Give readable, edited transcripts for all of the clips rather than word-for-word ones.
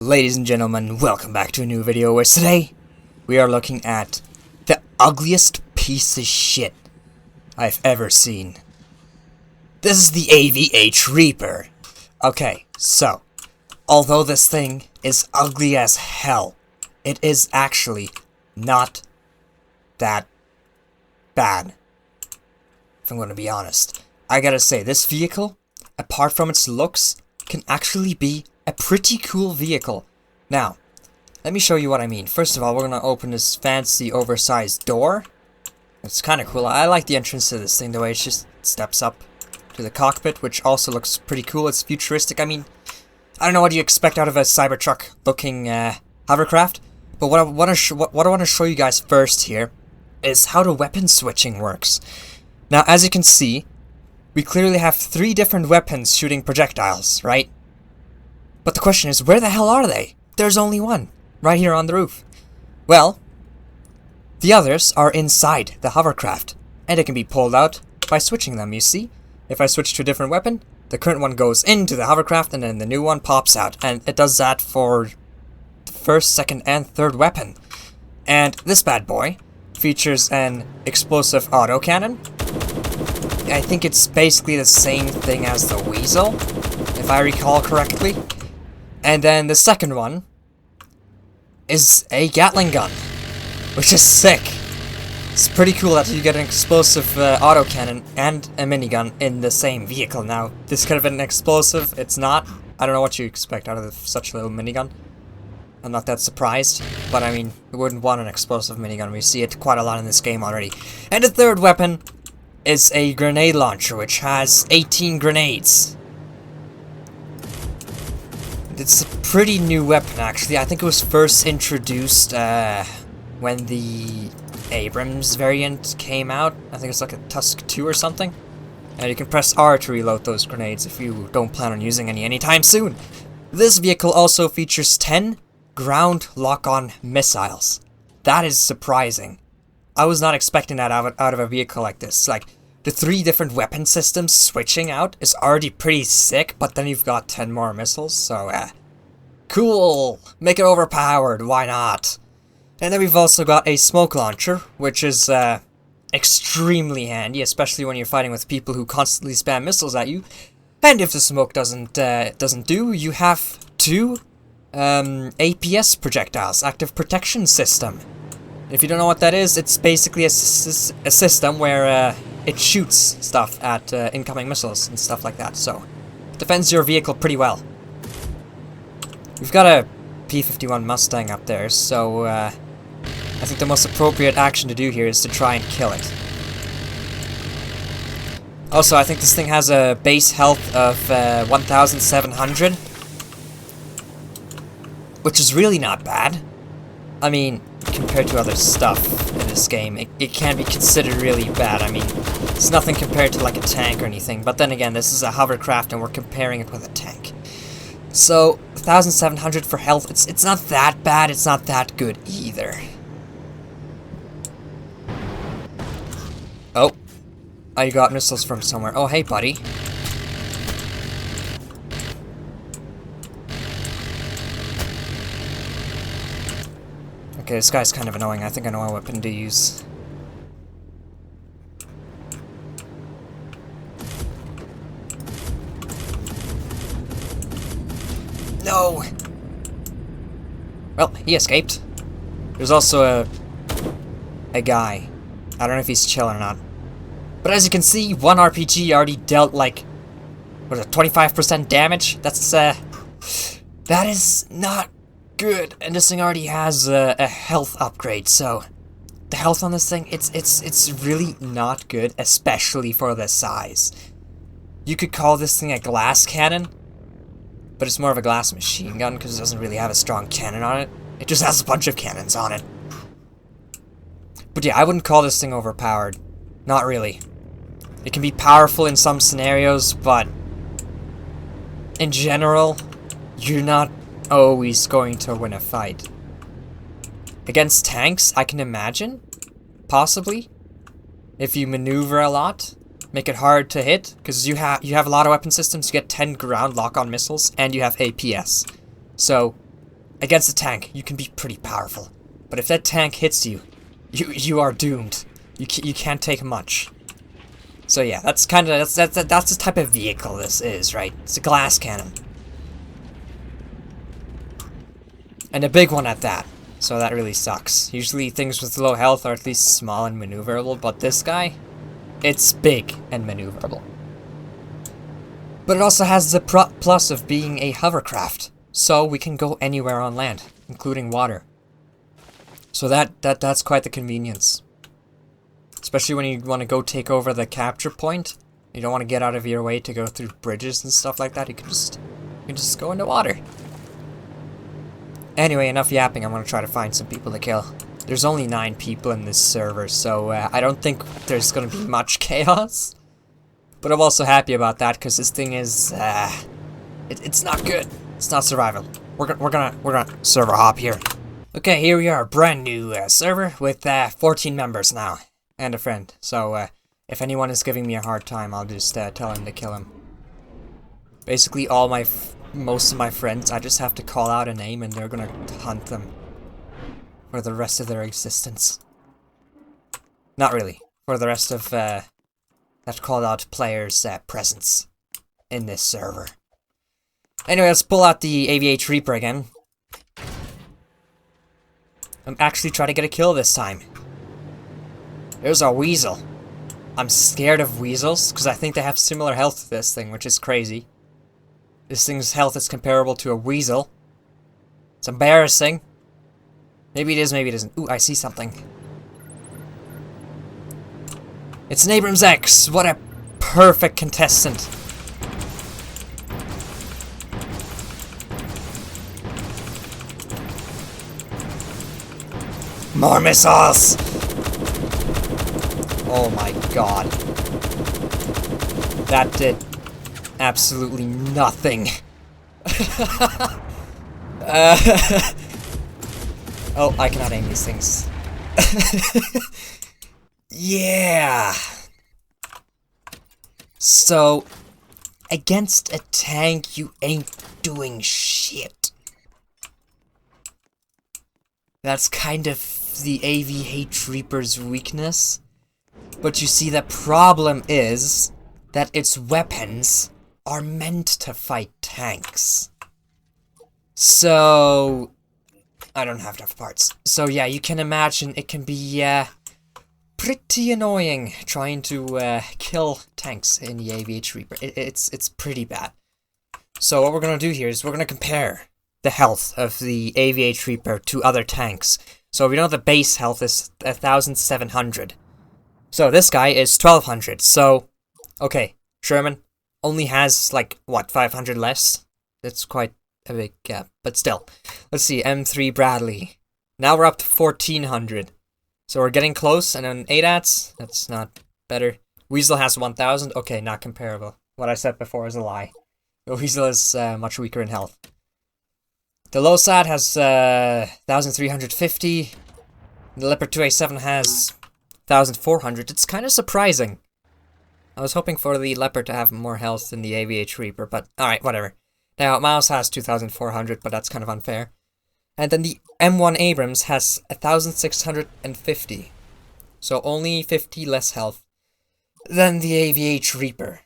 Ladies and gentlemen, welcome back to a new video where today we are looking at the ugliest piece of shit I've ever seen. This is the AVH Reaper. Okay, so, although this thing is ugly as hell, it is actually not that bad, if I'm going to be honest. I gotta say, this vehicle, apart from its looks, can actually be a pretty cool vehicle. Now, let me show you what I mean. First of all, we're gonna open this fancy oversized door. It's kind of cool. I like the entrance to this thing, the way it just steps up to the cockpit, which also looks pretty cool. It's futuristic. I mean, I don't know what you expect out of a Cybertruck looking hovercraft, but what I want to show you guys first here is how the weapon switching works. Now, as you can see, we clearly have 3 different weapons shooting projectiles, right? But the question is, where the hell are they? There's only one, right here on the roof. Well, the others are inside the hovercraft, and they can be pulled out by switching them, you see? If I switch to a different weapon, the current one goes into the hovercraft, and then the new one pops out, and it does that for the first, second, and third weapon. And this bad boy features an explosive autocannon. I think it's basically the same thing as the Weasel, if I recall correctly. And then the second one is a Gatling gun, which is sick. It's pretty cool that you get an explosive autocannon and a minigun in the same vehicle. Now, this could have been an explosive, it's not. I don't know what you expect out of such a little minigun. I'm not that surprised, but I mean, you wouldn't want an explosive minigun. We see it quite a lot in this game already. And the third weapon is a grenade launcher, which has 18 grenades. It's a pretty new weapon, actually. I think it was first introduced when the Abrams variant came out. I think it's like a Tusk 2 or something. And you can press R to reload those grenades if you don't plan on using any anytime soon. This vehicle also features 10 ground lock-on missiles. That is surprising. I was not expecting that out of a vehicle like this. Like, the 3 different weapon systems switching out is already pretty sick, but then you've got 10 more missiles, so, cool! Make it overpowered, why not? And then we've also got a smoke launcher, which is, extremely handy, especially when you're fighting with people who constantly spam missiles at you. And if the smoke doesn't do, you have 2, APS projectiles, active protection system. If you don't know what that is, it's basically a system where, it shoots stuff at incoming missiles and stuff like that, so it defends your vehicle pretty well. We've got a P-51 Mustang up there, so I think the most appropriate action to do here is to try and kill it. Also, I think this thing has a base health of 1,700, which is really not bad. I mean, compared to other stuff in this game, it can be considered really bad. I mean, it's nothing compared to like a tank or anything, but then again, this is a hovercraft and we're comparing it with a tank. So, 1,700 for health, it's not that bad, it's not that good either. Oh, I got missiles from somewhere. Oh, hey buddy. Okay, this guy's kind of annoying. I think I know what weapon to use. No! Well, he escaped. There's also a guy. I don't know if he's chill or not. But as you can see, one RPG already dealt like, what is it, 25% damage? That is not good, and this thing already has a health upgrade, so the health on this thing, it's really not good, especially for the size. You could call this thing a glass cannon, but it's more of a glass machine gun because it doesn't really have a strong cannon on it. It just has a bunch of cannons on it. But yeah, I wouldn't call this thing overpowered. Not really. It can be powerful in some scenarios, but in general, you're not always going to win a fight. Against tanks, I can imagine, possibly, if you maneuver a lot, make it hard to hit, because you have a lot of weapon systems. You get 10 ground lock-on missiles, and you have APS. So, against a tank, you can be pretty powerful. But if that tank hits you, you are doomed. You can't take much. So yeah, that's kind of that's the type of vehicle this is, right? It's a glass cannon, and a big one at that. So that really sucks. Usually things with low health are at least small and maneuverable, but this guy, it's big and maneuverable. But it also has the plus of being a hovercraft, so we can go anywhere on land, including water. So that's quite the convenience. Especially when you want to go take over the capture point. You don't want to get out of your way to go through bridges and stuff like that. You can just go into water. Anyway, enough yapping. I'm going to try to find some people to kill. There's only 9 people in this server, so I don't think there's going to be much chaos. But I'm also happy about that, because this thing is, it's not good. It's not survival. We're gonna server hop here. Okay, here we are, brand new server with 14 members now, and a friend. So if anyone is giving me a hard time, I'll just tell him to kill him. Basically, most of my friends, I just have to call out a name, and they're gonna hunt them for the rest of their existence. Not really. For the rest of that called out players' presence in this server. Anyway, let's pull out the AVH Reaper again. I'm actually trying to get a kill this time. There's a weasel. I'm scared of weasels, because I think they have similar health to this thing, which is crazy. This thing's health is comparable to a weasel. It's embarrassing. Maybe it is, maybe it isn't. Ooh, I see something. It's an Abrams X! What a perfect contestant. More missiles! Oh my god. That did absolutely nothing. Oh, I cannot aim these things. Yeah! So, against a tank, you ain't doing shit. That's kind of the AVH Reaper's weakness. But you see, the problem is that its weapons are meant to fight tanks. So, I don't have enough parts. So yeah, you can imagine it can be pretty annoying trying to kill tanks in the AVH Reaper. It's pretty bad. So what we're gonna do here is we're gonna compare the health of the AVH Reaper to other tanks. So we know the base health is 1,700. So this guy is 1,200. So, okay, Sherman only has, like, what, 500 less? That's quite a big gap, but still. Let's see, M3 Bradley. Now we're up to 1,400. So we're getting close, and then ADATS, that's not better. Weasel has 1,000. Okay, not comparable. What I said before is a lie. The Weasel is much weaker in health. The LOSAT has 1,350. The Leopard 2A7 has 1,400. It's kind of surprising. I was hoping for the Leopard to have more health than the AVH Reaper, but alright, whatever. Now, Miles has 2,400, but that's kind of unfair. And then the M1 Abrams has 1,650. So only 50 less health than the AVH Reaper.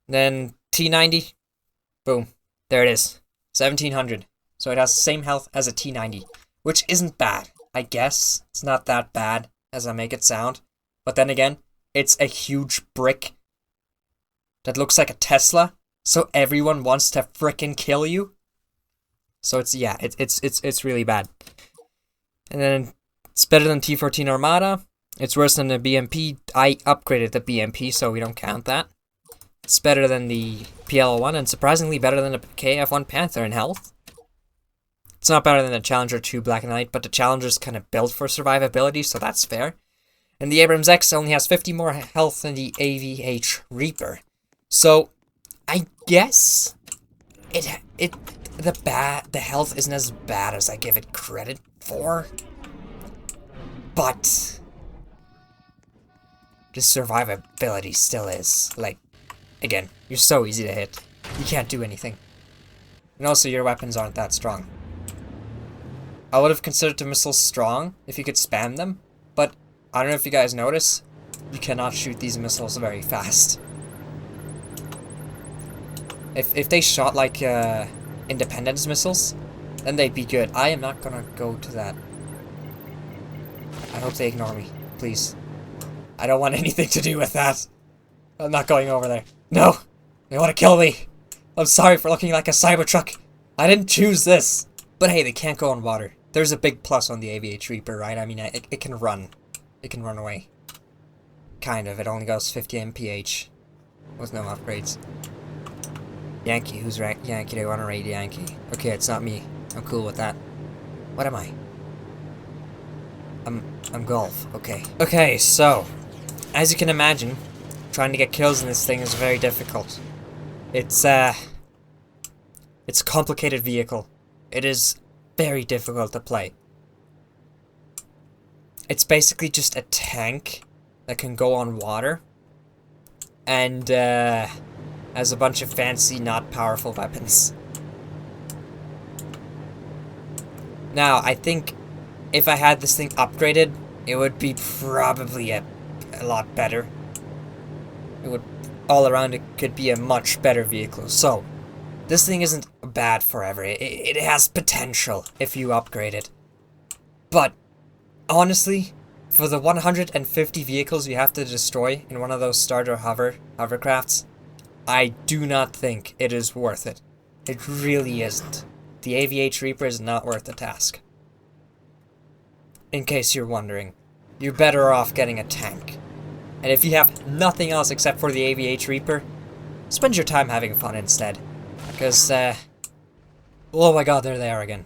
Then T90, boom, there it is. 1,700. So it has the same health as a T90, which isn't bad, I guess. It's not that bad as I make it sound. But then again, it's a huge brick that looks like a Tesla, so everyone wants to frickin' kill you. So it's, yeah, it's really bad. And then it's better than T14 Armada. It's worse than the BMP. I upgraded the BMP, so we don't count that. It's better than the PL01, and surprisingly better than the KF1 Panther in health. It's not better than the Challenger 2 Black Knight, but the Challenger's kind of built for survivability, so that's fair. And the Abrams X only has 50 more health than the AVH Reaper. So, I guess the health isn't as bad as I give it credit for. But the survivability still is. Like, again, you're so easy to hit. You can't do anything. And also, your weapons aren't that strong. I would have considered the missiles strong if you could spam them, but I don't know if you guys notice, you cannot shoot these missiles very fast. If they shot like Independence missiles, then they'd be good. I am not gonna go to that. I hope they ignore me, please. I don't want anything to do with that. I'm not going over there. No! They want to kill me! I'm sorry for looking like a Cybertruck. I didn't choose this! But hey, they can't go on water. There's a big plus on the AVH Reaper, right? I mean, it can run. It can run away. Kind of. It only goes 50 mph. With no upgrades. Yankee, who's Yankee? They want to raid Yankee. Okay, it's not me. I'm cool with that. What am I? I'm Golf. Okay. Okay, so, as you can imagine, trying to get kills in this thing is very difficult. It's a complicated vehicle. It is very difficult to play. It's basically just a tank that can go on water and has a bunch of fancy, not powerful weapons. Now, I think if I had this thing upgraded, it would be probably a lot better. It would, all around, it could be a much better vehicle. So, this thing isn't bad forever. It has potential if you upgrade it. But, honestly, for the 150 vehicles you have to destroy in one of those starter hovercrafts, I do not think it is worth it. It really isn't. The AVH Reaper is not worth the task. In case you're wondering, you're better off getting a tank. And if you have nothing else except for the AVH Reaper, spend your time having fun instead. Because, oh my god, there they are again.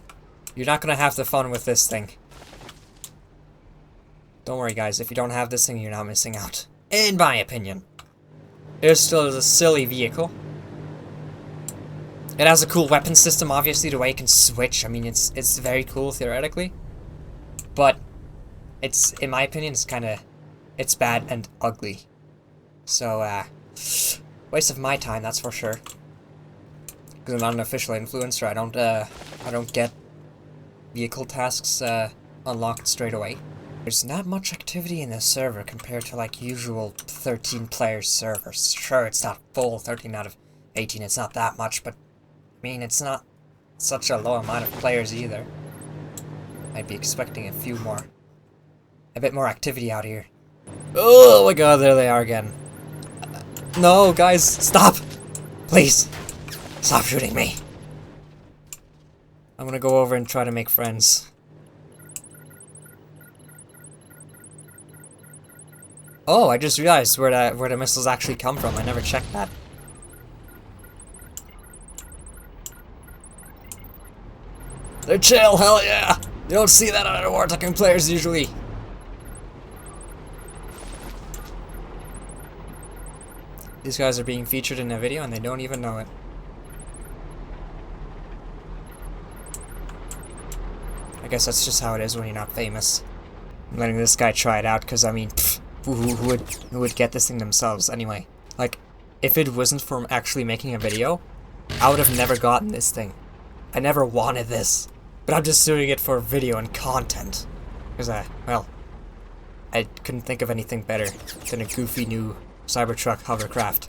You're not gonna have the fun with this thing. Don't worry guys, if you don't have this thing, you're not missing out. In my opinion. It still is a silly vehicle. It has a cool weapon system, obviously, the way it can switch. I mean, it's very cool, theoretically. But, it's, in my opinion, it's bad and ugly. So, waste of my time, that's for sure. Because I'm not an official influencer, I don't get vehicle tasks, unlocked straight away. There's not much activity in this server compared to, like, usual 13-player servers. Sure, it's not full, 13 out of 18, it's not that much, but, I mean, it's not such a low amount of players either. I'd be expecting a bit more activity out here. Oh my god, there they are again. No, guys, stop! Please, stop shooting me. I'm gonna go over and try to make friends. Oh, I just realized where the missiles actually come from. I never checked that. They're chill, hell yeah! You don't see that out of War Tycoon players usually. These guys are being featured in a video and they don't even know it. I guess that's just how it is when you're not famous. I'm letting this guy try it out because, I mean, pfft, who would get this thing themselves anyway? Like, if it wasn't for actually making a video, I would have never gotten this thing. I never wanted this. But I'm just doing it for video and content. Because, well, I couldn't think of anything better than a goofy new Cybertruck hovercraft.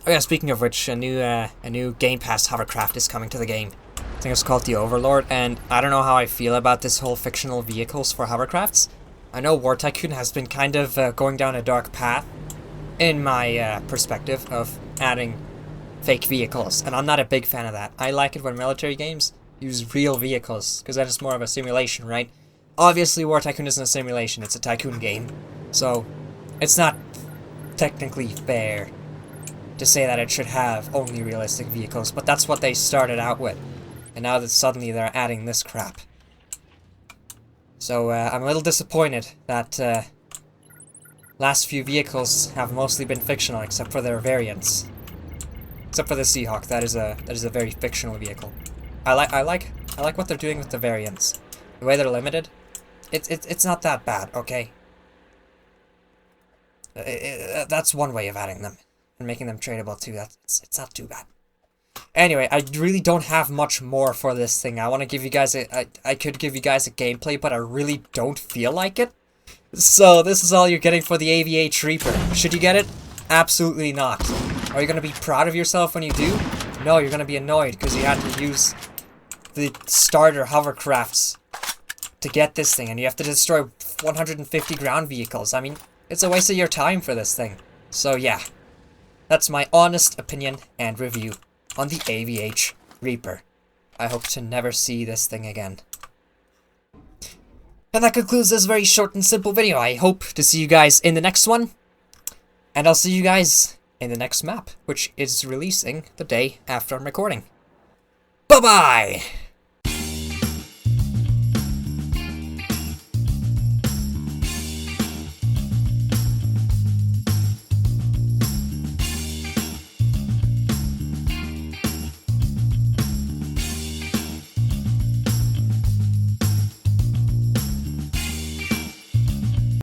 Oh yeah, speaking of which, a new Game Pass hovercraft is coming to the game. I think it's called the Overlord, and I don't know how I feel about this whole fictional vehicles for hovercrafts. I know War Tycoon has been kind of going down a dark path, in my perspective, of adding fake vehicles, and I'm not a big fan of that. I like it when military games use real vehicles, because then it's more of a simulation, right? Obviously, War Tycoon isn't a simulation, it's a tycoon game, so it's not technically fair to say that it should have only realistic vehicles, but that's what they started out with, and now that suddenly they're adding this crap. So, I'm a little disappointed that, last few vehicles have mostly been fictional, except for their variants. Except for the Seahawk, that is a very fictional vehicle. I like what they're doing with the variants. The way they're limited, it's not that bad, okay? That's one way of adding them and making them tradable too. It's not too bad. Anyway, I really don't have much more for this thing. I want to give you guys I could give you guys a gameplay, but I really don't feel like it. So this is all you're getting for the AVH Reaper. Should you get it? Absolutely not. Are you going to be proud of yourself when you do? No, you're going to be annoyed because you had to use the starter hovercrafts to get this thing, and you have to destroy 150 ground vehicles. I mean, it's a waste of your time for this thing. So yeah, that's my honest opinion and review on the AVH Reaper. I hope to never see this thing again. And that concludes this very short and simple video. I hope to see you guys in the next one. And I'll see you guys in the next map, which is releasing the day after I'm recording. Bye-bye!